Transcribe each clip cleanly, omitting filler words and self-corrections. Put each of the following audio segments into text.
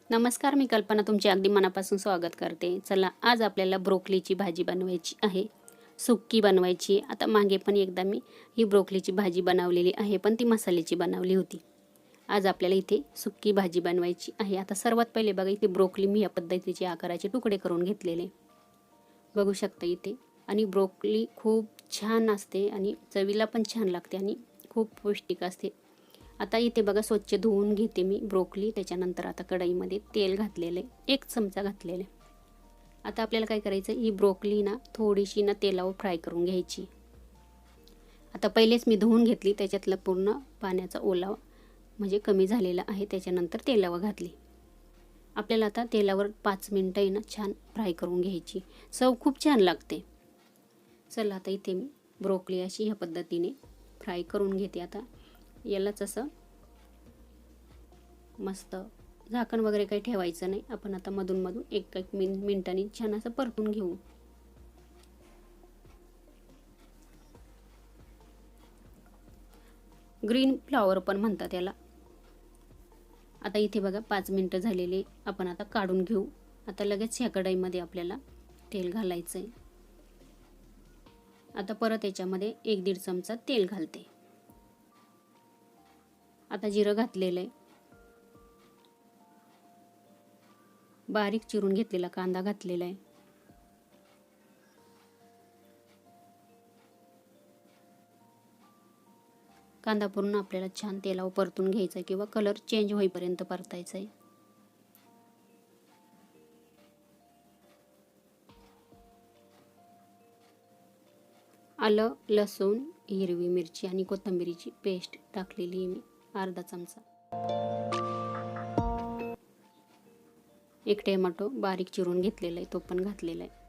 नमस्कार, मी कल्पना तुमचे अगदी मनापासून स्वागत करते. चला, आज आपल्याला ब्रोकोलीची भाजी बनवायची आहे. सुक्की बनवायची. आता मागे पण एकदा मी ही ब्रोकोलीची भाजी बनवलेली आहे, पण ती मसाल्याची बनवली होती. आज आपल्याला इथे सुक्की भाजी बनवायची आहे. आता सर्वात पहिले बघा, इथे ब्रोकोली मी या पद्धतीचे आकाराचे तुकडे करून घेतलेले बघू शकता इथे. आणि ब्रोकोली खूप छान असते आणि चवीला पण छान लागते आणि खूप पौष्टिक असते. आता इथे बघा, स्वच्छ धुवून घेते मी ब्रोकोली. त्याच्यानंतर आता कढईमध्ये तेल घातलेले, 1 चमचा घातलेले. आता आपल्याला काय करायचं, ही ब्रोकोली ना थोडीशी ना तेलावर फ्राय करून घ्यायची. आता पहिलेच मी धुवून घेतली, त्याच्यातला पूर्ण पाण्याचा ओलावा म्हणजे कमी झालेला आहे. त्याच्यानंतर तेलावर घातली. आपल्याला आता तेलावर 5 मिनटं आहे ना छान फ्राय करून घ्यायची. चव खूप छान लागते. चला, आता इथे मी ब्रोकोली अशी ह्या पद्धतीने फ्राय करून घेते. आता यालाच असं मस्त झाकण वगैरे काही ठेवायचं नाही. आपण आता मधून एक मिनिटांनी छान असं परतून घेऊ. ग्रीन फ्लॉवर पण म्हणतात याला. आता इथे बघा 5 मिनिटं झालेले, आपण आता काढून घेऊ. आता लगेच ह्या कढईमध्ये आपल्याला तेल घालायचं आहे. आता परत याच्यामध्ये 1-1.5 चमचा तेल घालते. आता जिरं घातलेलं आहे. बारीक चिरून घेतलेला कांदा घातलेला आहे. कांदा पूर्ण आपल्याला छान तेलावर परतून घ्यायचा आहे किंवा कलर चेंज होईपर्यंत परतायचा आहे. आलं, लसूण, हिरवी मिरची आणि कोथिंबीरीची पेस्ट टाकलेली आहे मी, 1/2 चमचा. 1 टोमॅटो बारीक चिरून घेतलेला आहे, तो पण घातलेला आहे.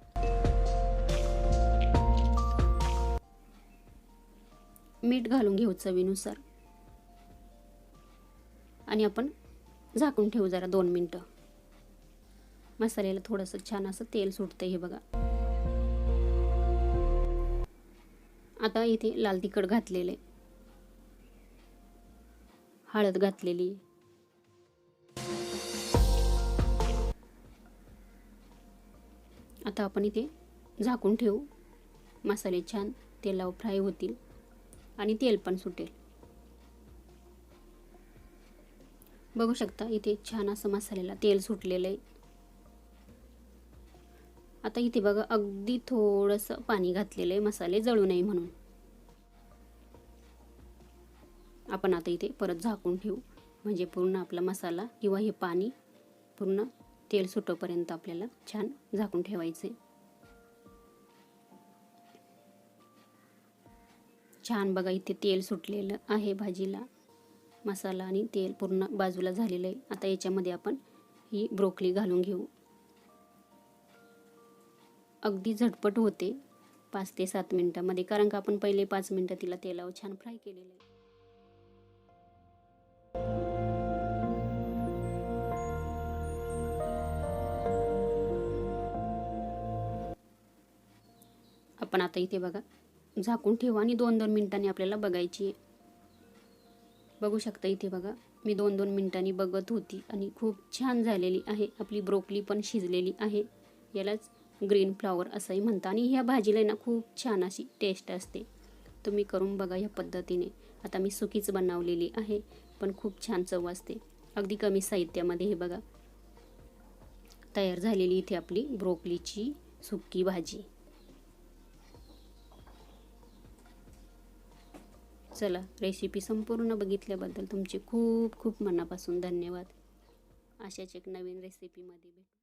मीठ घालून घेऊ चवीनुसार आणि आपण झाकून ठेवू जरा 2 मिनटं. मसाल्याला थोडंसं छान असं तेल सुटतं हे बघा. आता इथे लाल तिखट घातलेले, हळद घातलेली. आता आपण इथे झाकून ठेवू. मसाले छान तेलावर फ्राय होतील आणि तेल पण सुटेल. बघू शकता इथे छान असं मसाल्याला तेल सुटलेलं आहे. आता इथे बघा, अगदी थोडंसं पाणी घातलेलं आहे मसाले जळू नये म्हणून. आपण आता इथे परत झाकून ठेवू, म्हणजे पूर्ण आपला मसाला किंवा हे पाणी पूर्ण तेल सुटेपर्यंत आपल्याला छान झाकून ठेवायचे. छान बघा, इथे तेल सुटलेलं आहे भाजीला. मसाला आणि तेल पूर्ण बाजूला झालेलं आहे. आता याच्यामध्ये आपण ही ब्रोकोली घालून घेऊ. अगदी झटपट होते 5 ते 7 मिनिटांमध्ये, कारण का आपण पहिले 5 मिनिटं तिला तेलावर छान फ्राय केलेलं आहे. आपण आता इथे बघा झाकून ठेवू आणि 2-2 मिनिटांनी आपल्याला बघायची. बघू शकता इथे बघा, मी 2-2 मिनिटांनी बघत होती आणि खूप छान झालेली आहे. आपली ब्रोकोली पण शिजलेली आहे. यालाच ग्रीन फ्लॉवर असंही म्हणतात आणि ह्या भाजीला ना खूप छान अशी टेस्ट असते. तुम्ही करून बघा ह्या पद्धतीने. आता मी सुकीच बनवलेली आहे, पण खूप छान चव असते. अगदी कमी साहित्यामध्ये हे बघा तयार झालेली इथे आपली ब्रोकोलीची सुकी भाजी. चला, रेसिपी संपूर्ण बघितल्याबद्दल तुमचे खूप खूप मनापासून धन्यवाद. अशाच एक नवीन रेसिपीमध्ये भेटू.